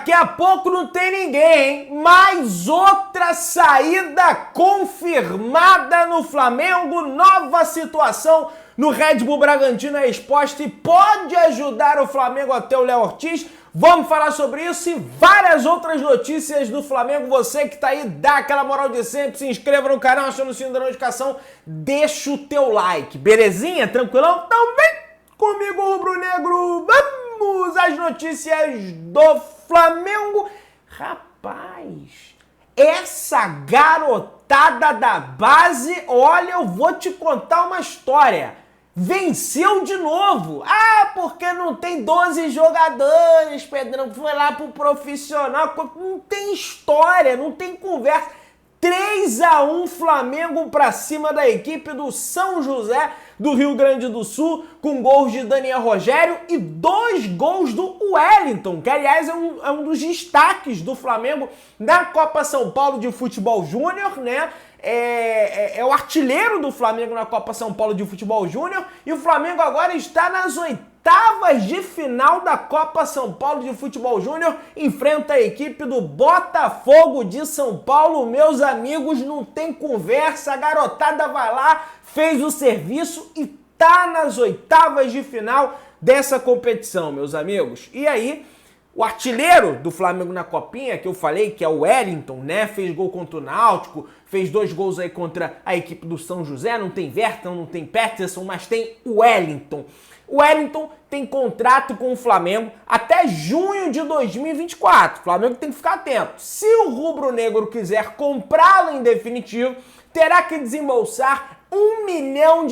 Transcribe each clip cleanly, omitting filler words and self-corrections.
Daqui a pouco não tem ninguém, hein? Mais outra saída confirmada no Flamengo, nova situação no Red Bull Bragantino é exposta e pode ajudar o Flamengo até o Léo Ortiz. Vamos falar sobre isso e várias outras notícias do Flamengo. Você que tá aí, dá aquela moral de sempre, se inscreva no canal, aciona o sininho da notificação, deixa o teu like, belezinha? Tranquilão? Então vem comigo, rubro-negro, vamos às notícias do Flamengo. Rapaz, essa garotada da base, olha, eu vou te contar uma história. Venceu de novo. Ah, porque não tem 12 jogadores, Pedrão, foi lá pro profissional. Não tem história, não tem conversa. 3-1 Flamengo pra cima da equipe do São José do Rio Grande do Sul, com gols de Daniel Rogério e 2 gols do Wellington, que aliás é um dos destaques do Flamengo na Copa São Paulo de Futebol Júnior, né? É o artilheiro do Flamengo na Copa São Paulo de Futebol Júnior e o Flamengo agora está nas oitavas de final da Copa São Paulo de Futebol Júnior, enfrenta a equipe do Botafogo de São Paulo. Meus amigos, não tem conversa, a garotada vai lá, fez o serviço e tá nas oitavas de final dessa competição, meus amigos. E aí, o artilheiro do Flamengo na Copinha, que eu falei, que é o Wellington, né? Fez gol contra o Náutico, fez 2 gols aí contra a equipe do São José. Não tem Verton, não tem Peterson, mas tem o Wellington. O Wellington tem contrato com o Flamengo até junho de 2024. O Flamengo tem que ficar atento. Se o rubro-negro quiser comprá-lo em definitivo, terá que desembolsar R$1 milhão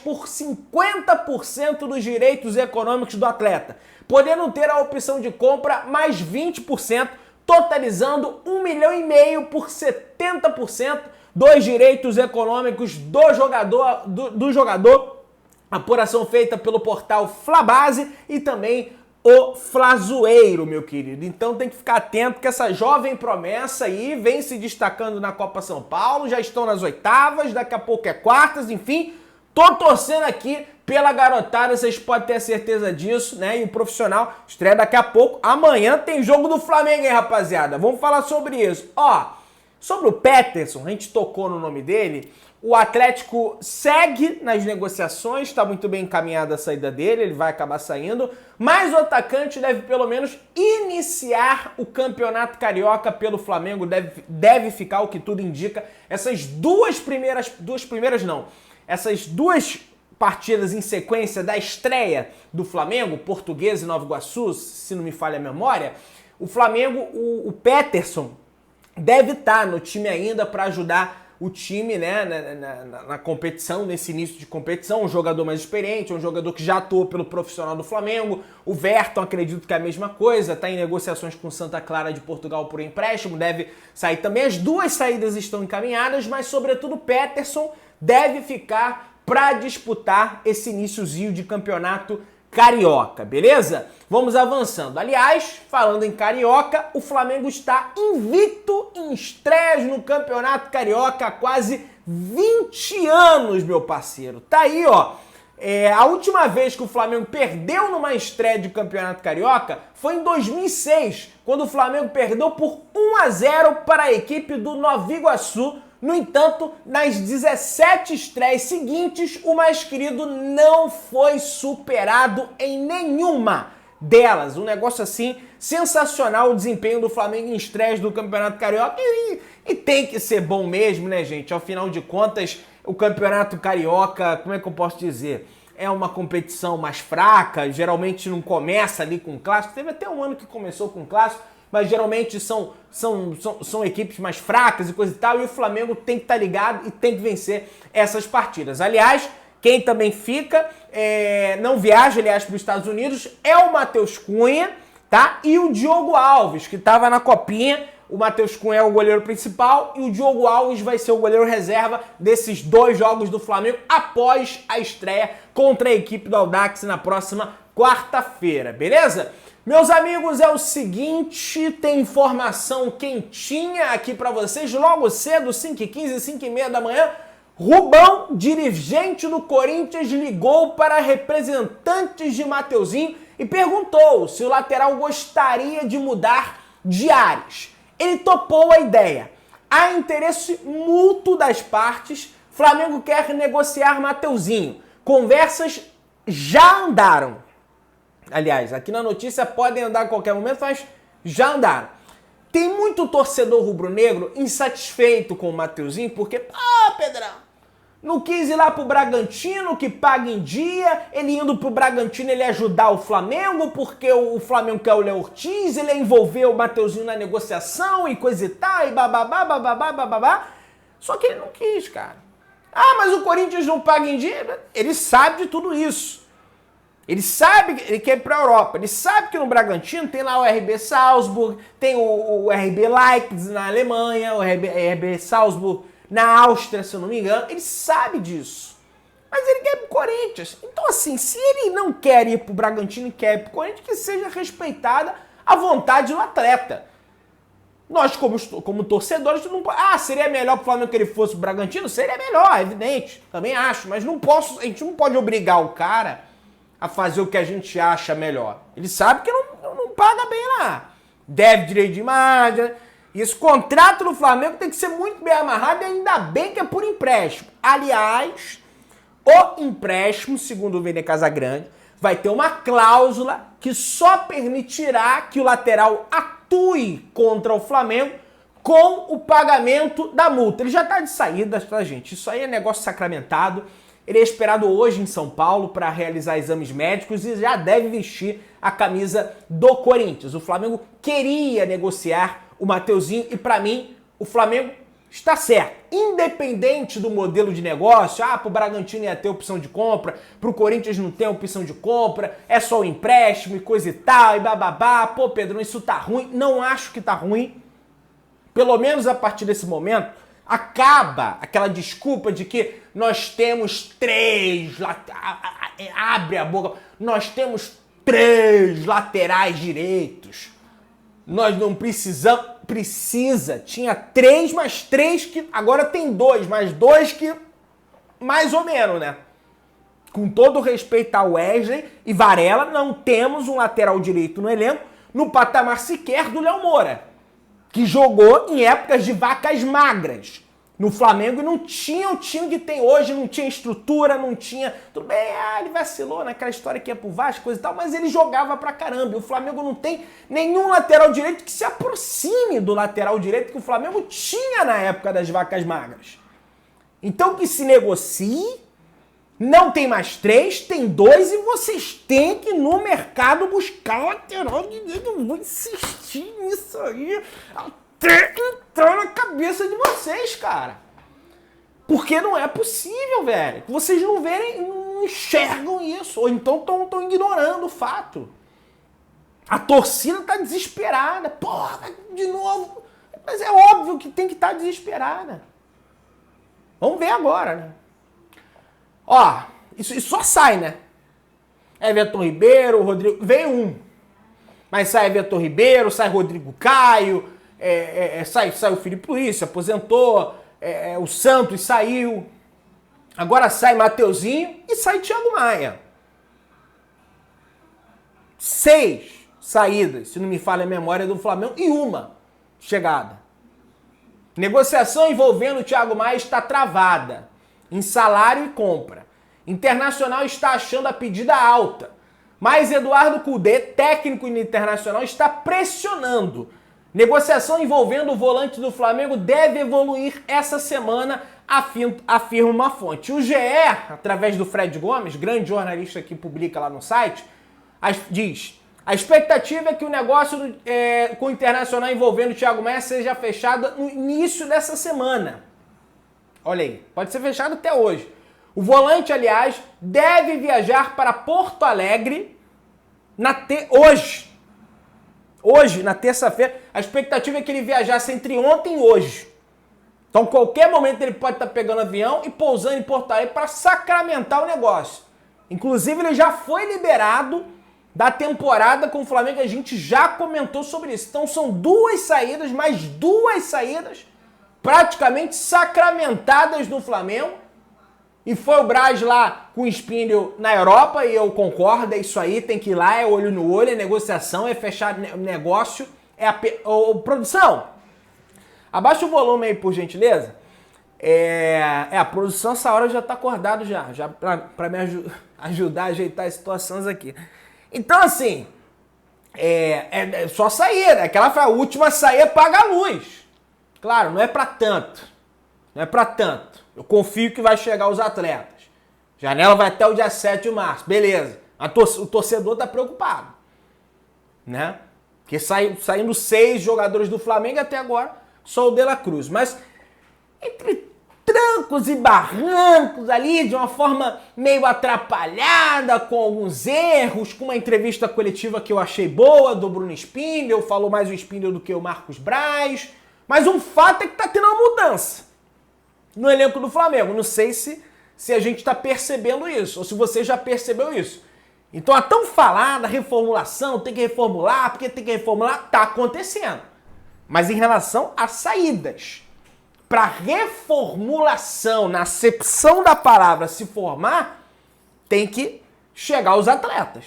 por 50% dos direitos econômicos do atleta, podendo ter a opção de compra mais 20%, totalizando R$1,5 milhão por 70% dos direitos econômicos do jogador. Apuração feita pelo portal Flabase e também o Flazoeiro, meu querido. Então tem que ficar atento que essa jovem promessa aí vem se destacando na Copa São Paulo, já estão nas oitavas, daqui a pouco é quartas, enfim. Tô torcendo aqui pela garotada, vocês podem ter certeza disso, né? E o profissional estreia daqui a pouco. Amanhã tem jogo do Flamengo, hein, rapaziada? Vamos falar sobre isso. Ó, sobre o Peterson, a gente tocou no nome dele. O Atlético segue nas negociações, está muito bem encaminhada a saída dele, ele vai acabar saindo, mas o atacante deve pelo menos iniciar o Campeonato Carioca pelo Flamengo, deve ficar, o que tudo indica. Essas duas partidas em sequência da estreia do Flamengo, Português e Nova Iguaçu, se não me falha a memória, o Flamengo, o Peterson deve estar no time ainda para ajudar o time, né, na competição, nesse início de competição, um jogador mais experiente, um jogador que já atuou pelo profissional do Flamengo. O Verton, acredito que é a mesma coisa, está em negociações com Santa Clara de Portugal por empréstimo, deve sair também. As duas saídas estão encaminhadas, mas sobretudo o Peterson deve ficar para disputar esse iniciozinho de campeonato carioca, beleza? Vamos avançando. Aliás, falando em carioca, o Flamengo está invicto em estreias no campeonato carioca há quase 20 anos, meu parceiro. Tá aí, ó. A última vez que o Flamengo perdeu numa estreia de campeonato carioca foi em 2006, quando o Flamengo perdeu por 1-0 para a equipe do Nova Iguaçu. No entanto, nas 17 estreias seguintes, o mais querido não foi superado em nenhuma delas. Um negócio assim, sensacional o desempenho do Flamengo em estreias do Campeonato Carioca. E tem que ser bom mesmo, né, gente? Afinal de contas, o Campeonato Carioca, como é que eu posso dizer? É uma competição mais fraca, geralmente não começa ali com clássico. Teve até um ano que começou com clássico, mas geralmente são equipes mais fracas e coisa e tal, e o Flamengo tem que estar ligado e tem que vencer essas partidas. Aliás, quem também fica, não viaja, aliás, para os Estados Unidos, é o Matheus Cunha, tá? E o Diogo Alves, que estava na Copinha. O Matheus Cunha é o goleiro principal e o Diogo Alves vai ser o goleiro reserva desses 2 jogos do Flamengo após a estreia contra a equipe do Audax na próxima quarta-feira, beleza? Meus amigos, é o seguinte, tem informação quentinha aqui pra vocês, logo cedo, 5h15, 5h30 da manhã, Rubão, dirigente do Corinthians, ligou para representantes de Mateuzinho e perguntou se o lateral gostaria de mudar de ares. Ele topou a ideia. Há interesse mútuo das partes. Flamengo quer negociar Mateuzinho. Conversas já andaram. Aliás, aqui na notícia podem andar a qualquer momento, mas já andaram. Tem muito torcedor rubro-negro insatisfeito com o Mateuzinho, porque, Pedrão, não quis ir lá pro Bragantino, que paga em dia, ele indo pro Bragantino ele ia ajudar o Flamengo, porque o Flamengo quer o Léo Ortiz, ele ia envolver o Mateuzinho na negociação e coisa e tal, e bababá. Só que ele não quis, cara. Mas o Corinthians não paga em dia? Ele sabe de tudo isso. Ele sabe que ele quer ir pra Europa. Ele sabe que no Bragantino tem lá o RB Salzburg, tem o RB Leipzig na Alemanha, o RB Salzburg na Áustria, se eu não me engano. Ele sabe disso. Mas ele quer ir pro Corinthians. Então, assim, se ele não quer ir pro Bragantino e quer ir pro Corinthians, que seja respeitada a vontade do atleta. Nós, como torcedores, não seria melhor pro Flamengo que ele fosse pro Bragantino? Seria melhor, é evidente. Também acho. Mas a gente não pode obrigar o cara a fazer o que a gente acha melhor. Ele sabe que não paga bem lá. Deve direito de imagem. E esse contrato no Flamengo tem que ser muito bem amarrado e ainda bem que é por empréstimo. Aliás, o empréstimo, segundo o Vene Casagrande, vai ter uma cláusula que só permitirá que o lateral atue contra o Flamengo com o pagamento da multa. Ele já está de saída, tá, gente? Isso aí é negócio sacramentado. Ele é esperado hoje em São Paulo para realizar exames médicos e já deve vestir a camisa do Corinthians. O Flamengo queria negociar o Mateuzinho e, para mim, o Flamengo está certo. Independente do modelo de negócio, pro Bragantino ia ter opção de compra, pro Corinthians não tem opção de compra, é só o empréstimo e coisa e tal, e bababá. Pedrão, isso tá ruim. Não acho que tá ruim. Pelo menos a partir desse momento, acaba aquela desculpa de que nós temos abre a boca, nós temos 3 laterais direitos. Nós não tinha 3, mas 3 que agora tem 2, mas 2 que mais ou menos, né? Com todo respeito ao Wesley e Varela, não temos um lateral direito no elenco no patamar sequer do Léo Moura, que jogou em épocas de vacas magras no Flamengo e não tinha o time que tem hoje, não tinha estrutura, não tinha... Tudo bem, ele vacilou naquela história que ia pro Vasco, coisa e tal, mas ele jogava pra caramba. E o Flamengo não tem nenhum lateral direito que se aproxime do lateral direito que o Flamengo tinha na época das vacas magras. Então que se negocie, não tem mais 3, tem 2 e vocês têm que ir no mercado buscar lateral direito. Eu vou insistir nisso aí até entrar na cabeça de vocês, cara. Porque não é possível, velho. Vocês não verem, não enxergam isso. Ou então estão ignorando o fato. A torcida tá desesperada. Porra, de novo. Mas é óbvio que tem que estar desesperada. Vamos ver agora, né? Isso só sai, né? Everton Ribeiro, Rodrigo... Vem um. Mas sai Everton Ribeiro, sai Rodrigo Caio... sai o Felipe Luiz, se aposentou, o Santos saiu, agora sai Mateuzinho e sai Thiago Maia. 6 saídas, se não me falha a memória, do Flamengo e uma chegada. Negociação envolvendo o Thiago Maia está travada em salário e compra. Internacional está achando a pedida alta, mas Eduardo Cudê, técnico do Internacional, está pressionando. Negociação envolvendo o volante do Flamengo deve evoluir essa semana, afirma uma fonte. O GE, através do Fred Gomes, grande jornalista que publica lá no site, diz: a expectativa é que o negócio com o Internacional envolvendo o Thiago Maia seja fechado no início dessa semana. Olha aí, pode ser fechado até hoje. O volante, aliás, deve viajar para Porto Alegre hoje, na terça-feira. A expectativa é que ele viajasse entre ontem e hoje. Então, qualquer momento ele pode estar pegando avião e pousando em Porto Alegre para sacramentar o negócio. Inclusive, ele já foi liberado da temporada com o Flamengo. A gente já comentou sobre isso. Então, são 2 saídas, mais 2 saídas praticamente sacramentadas no Flamengo. E foi o Braz lá com o Spindle na Europa, e eu concordo, é isso aí, tem que ir lá, é olho no olho, é negociação, é fechar negócio, produção, abaixa o volume aí, por gentileza. A produção essa hora já tá acordado já pra me ajudar a ajeitar as situações aqui. Então, assim, é só sair, né? Aquela foi a última sair, paga a luz. Claro, não é pra tanto. Não é pra tanto. Eu confio que vai chegar os atletas. Janela vai até o dia 7 de março. Beleza. O torcedor tá preocupado. Né? Porque saindo 6 jogadores do Flamengo até agora, só o De La Cruz. Mas entre trancos e barrancos ali, de uma forma meio atrapalhada, com alguns erros, com uma entrevista coletiva que eu achei boa, do Bruno Spindle, falou mais o Spindle do que o Marcos Braz. Mas um fato é que tá tendo uma mudança no elenco do Flamengo. Não sei se a gente está percebendo isso, ou se você já percebeu isso. Então a tão falada reformulação, tem que reformular, porque tem que reformular, tá acontecendo. Mas em relação às saídas, para reformulação, na acepção da palavra se formar, tem que chegar os atletas.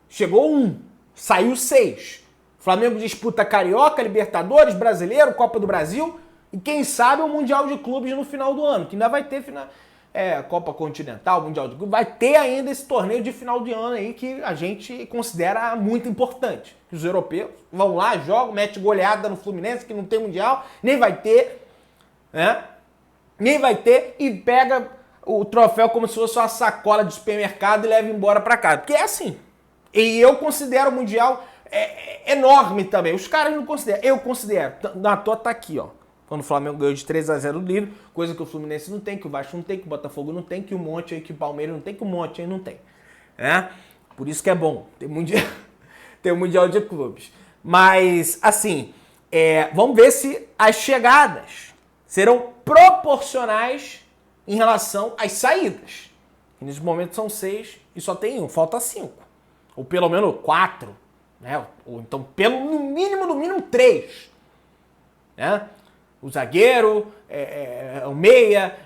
Chegou 1, saiu 6. O Flamengo disputa Carioca, Libertadores, Brasileiro, Copa do Brasil e quem sabe o Mundial de Clubes no final do ano, que ainda vai ter Copa Continental, Mundial de Clubes, vai ter ainda esse torneio de final de ano aí que a gente considera muito importante. Os europeus vão lá, jogam, mete goleada no Fluminense, que não tem Mundial, nem vai ter, né? Nem vai ter, e pega o troféu como se fosse uma sacola de supermercado e leva embora pra casa. Porque é assim. E eu considero o Mundial enorme também. Os caras não consideram. Eu considero. Na toa tá aqui, ó. Quando o Flamengo ganhou de 3-0 o Livre, coisa que o Fluminense não tem, que o Vasco não tem, que o Botafogo não tem, que um monte aí, que o Palmeiras não tem, que um monte aí não tem. Por isso que é bom ter Mundial, ter o Mundial de Clubes. Mas, assim, vamos ver se as chegadas serão proporcionais em relação às saídas. E nesse momento são 6 e só tem 1, falta 5. Ou pelo menos 4, né? Ou então, no mínimo 3. Né? O zagueiro, o meia,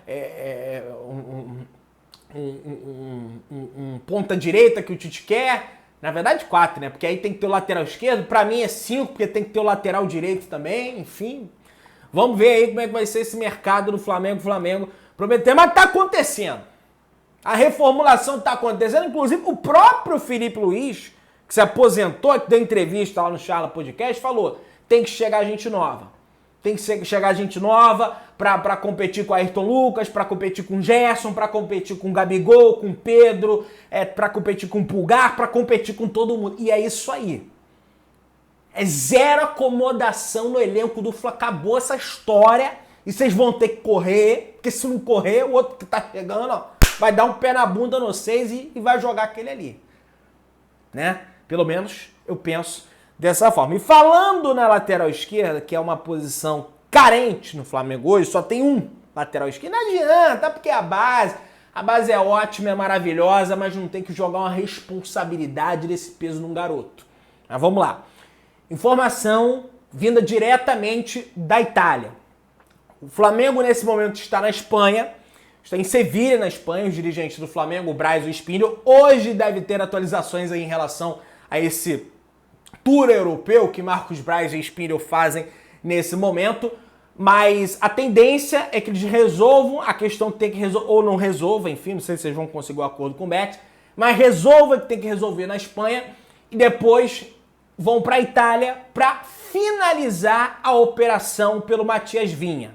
um ponta direita que o Tite quer. Na verdade 4, né? Porque aí tem que ter o lateral esquerdo. Pra mim é 5, porque tem que ter o lateral direito também. Enfim, vamos ver aí como é que vai ser esse mercado do Flamengo. Prometendo, mas tá acontecendo. A reformulação tá acontecendo. Inclusive o próprio Felipe Luiz, que se aposentou, que deu entrevista lá no Charla Podcast, falou, tem que chegar gente nova. Tem que chegar gente nova pra competir com o Ayrton Lucas, pra competir com o Gerson, pra competir com o Gabigol, com o Pedro, pra competir com o Pulgar, pra competir com todo mundo. E é isso aí. É zero acomodação no elenco do Fla. Acabou essa história e vocês vão ter que correr, porque se não correr, o outro que tá chegando, ó, vai dar um pé na bunda no vocês e vai jogar aquele ali. Né? Pelo menos eu penso dessa forma. E falando na lateral esquerda, que é uma posição carente no Flamengo hoje, só tem um lateral esquerdo. Não adianta, porque a base é ótima, é maravilhosa, mas não tem que jogar uma responsabilidade desse peso num garoto. Mas vamos lá. Informação vinda diretamente da Itália. O Flamengo nesse momento está na Espanha, está em Sevilha, na Espanha, os dirigentes do Flamengo, o Braz e o Spindle. Hoje deve ter atualizações aí em relação a esse tour europeu que Marcos Braz e Spindle fazem nesse momento, mas a tendência é que eles resolvam a questão que tem que resolver, ou não resolvam, enfim, não sei se vocês vão conseguir um acordo com o Bet, mas resolva que tem que resolver na Espanha e depois vão para a Itália para finalizar a operação pelo Matias Vinha.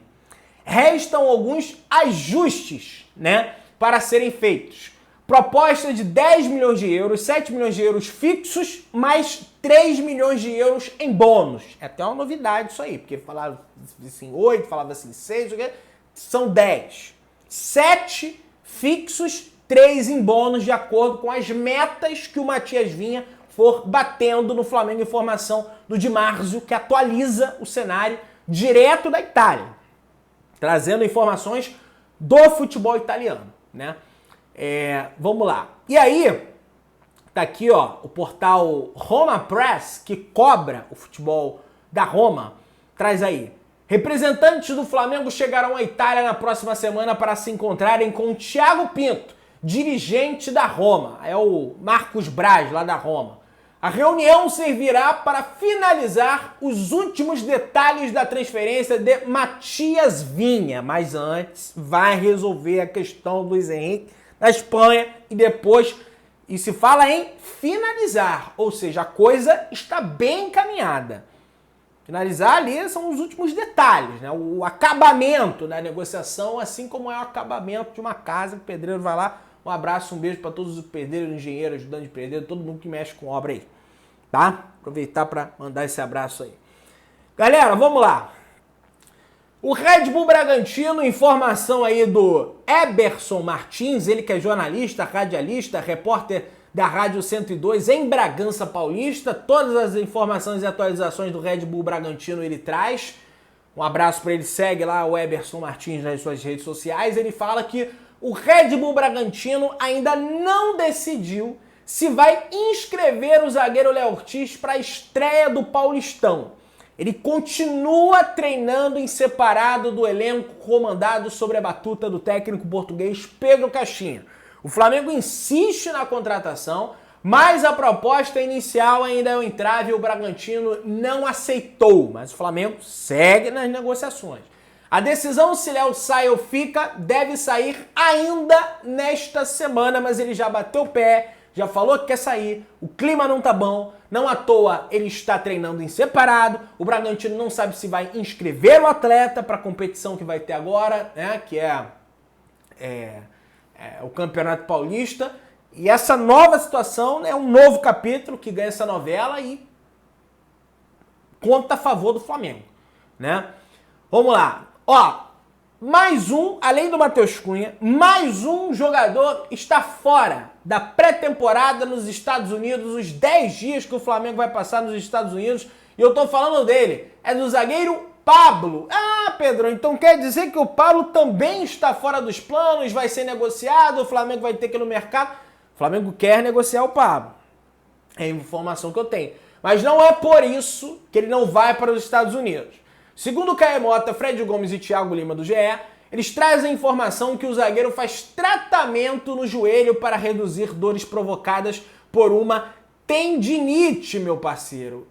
Restam alguns ajustes, né, para serem feitos. Proposta de 10 milhões de euros, 7 milhões de euros fixos, mais 3 milhões de euros em bônus. É até uma novidade isso aí, porque falava assim 8, falava assim 6, são 10. 7 fixos, 3 em bônus, de acordo com as metas que o Matias Vinha for batendo no Flamengo. Informação do Di Marzio, que atualiza o cenário direto da Itália, trazendo informações do futebol italiano, né? Vamos lá. E aí, tá aqui, ó, o portal Roma Press, que cobra o futebol da Roma, traz aí. Representantes do Flamengo chegarão à Itália na próxima semana para se encontrarem com Thiago Pinto, dirigente da Roma. É o Marcos Braz, lá da Roma. A reunião servirá para finalizar os últimos detalhes da transferência de Matias Vinha, mas antes vai resolver a questão do Luiz Henrique da Espanha e depois, e se fala em finalizar, ou seja, a coisa está bem encaminhada. Finalizar ali são os últimos detalhes, né? O acabamento da negociação, assim como é o acabamento de uma casa, o pedreiro vai lá. Um abraço, um beijo para todos os pedreiros, engenheiros, ajudantes de pedreiro, todo mundo que mexe com obra aí, tá? Aproveitar para mandar esse abraço aí. Galera, vamos lá. O Red Bull Bragantino, informação aí do Eberson Martins, ele que é jornalista, radialista, repórter da Rádio 102 em Bragança Paulista. Todas as informações e atualizações do Red Bull Bragantino ele traz. Um abraço para ele, segue lá o Eberson Martins nas suas redes sociais. Ele fala que o Red Bull Bragantino ainda não decidiu se vai inscrever o zagueiro Léo Ortiz para a estreia do Paulistão. Ele continua treinando em separado do elenco comandado sobre a batuta do técnico português Pedro Caixinha. O Flamengo insiste na contratação, mas a proposta inicial ainda é o entrave e o Bragantino não aceitou. Mas o Flamengo segue nas negociações. A decisão se Léo sai ou fica deve sair ainda nesta semana, mas ele já bateu o pé, já falou que quer sair, o clima não tá bom, não à toa ele está treinando em separado, o Bragantino não sabe se vai inscrever o atleta para a competição que vai ter agora, né, que é o Campeonato Paulista, e essa nova situação é um novo capítulo que ganha essa novela e conta a favor do Flamengo, né? Vamos lá. Ó, mais um, além do Matheus Cunha, mais um jogador está fora da pré-temporada nos Estados Unidos, os 10 dias que o Flamengo vai passar nos Estados Unidos, e eu tô falando dele, é do zagueiro Pablo. Ah, Pedro, então quer dizer que o Pablo também está fora dos planos, vai ser negociado, o Flamengo vai ter que ir no mercado. O Flamengo quer negociar o Pablo, é a informação que eu tenho. Mas não é por isso que ele não vai para os Estados Unidos. Segundo Caio Mota, Fred Gomes e Thiago Lima do GE, eles trazem a informação que o zagueiro faz tratamento no joelho para reduzir dores provocadas por uma tendinite, meu parceiro.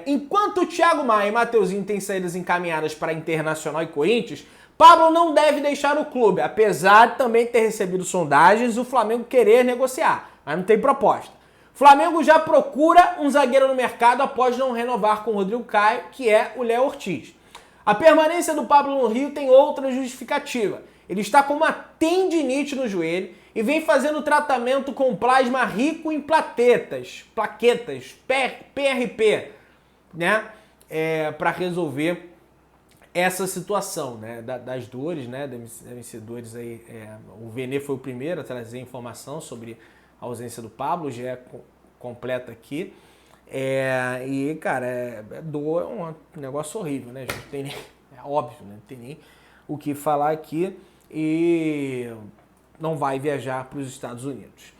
Enquanto o Thiago Maia e Mateuzinho têm saídas encaminhadas para Internacional e Corinthians, Pablo não deve deixar o clube, apesar de também ter recebido sondagens e o Flamengo querer negociar, mas não tem proposta. O Flamengo já procura um zagueiro no mercado após não renovar com o Rodrigo Caio, que é o Léo Ortiz. A permanência do Pablo no Rio tem outra justificativa. Ele está com uma tendinite no joelho e vem fazendo tratamento com plasma rico em plaquetas, PRP, né? Para resolver essa situação, né? Das dores, né? Devem ser dores aí. O Vene foi o primeiro a trazer informação sobre a ausência do Pablo, já é completa aqui. E, cara, dor é um negócio horrível, né? Não tem nem, é óbvio, né? Não tem nem o que falar aqui e não vai viajar para os Estados Unidos.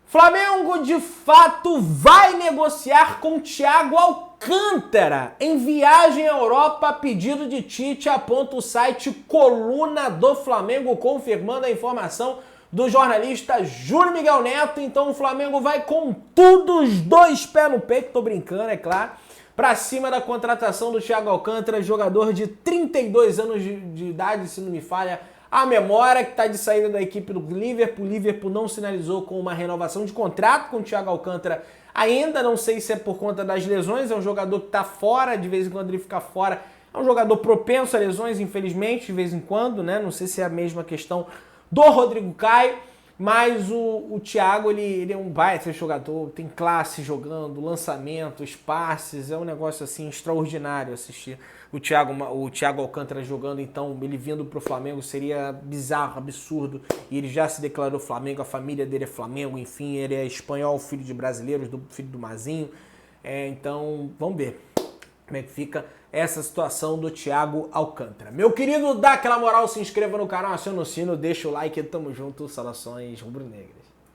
Flamengo, de fato, vai negociar com Thiago Alcântara em viagem à Europa a pedido de Tite, aponta o site Coluna do Flamengo, confirmando a informação do jornalista Júlio Miguel Neto. Então o Flamengo vai com tudo, os dois pés no peito, tô brincando, é claro, pra cima da contratação do Thiago Alcântara, jogador de 32 anos de idade, se não me falha a memória, que tá de saída da equipe do Liverpool. O Liverpool não sinalizou com uma renovação de contrato com o Thiago Alcântara ainda, não sei se é por conta das lesões, é um jogador que tá fora, de vez em quando ele fica fora, é um jogador propenso a lesões, infelizmente, de vez em quando, né, não sei se é a mesma questão do Rodrigo Caio, mas o Thiago, ele é um baita jogador, tem classe jogando, lançamentos, passes, é um negócio assim extraordinário assistir o Thiago Alcântara jogando. Então ele vindo pro Flamengo seria bizarro, absurdo, e ele já se declarou Flamengo, a família dele é Flamengo, enfim, ele é espanhol, filho de brasileiros, filho do Mazinho, então vamos ver como é que fica essa situação do Thiago Alcântara. Meu querido, dá aquela moral, se inscreva no canal, aciona o sino, deixa o like, tamo junto, saudações rubro-negras.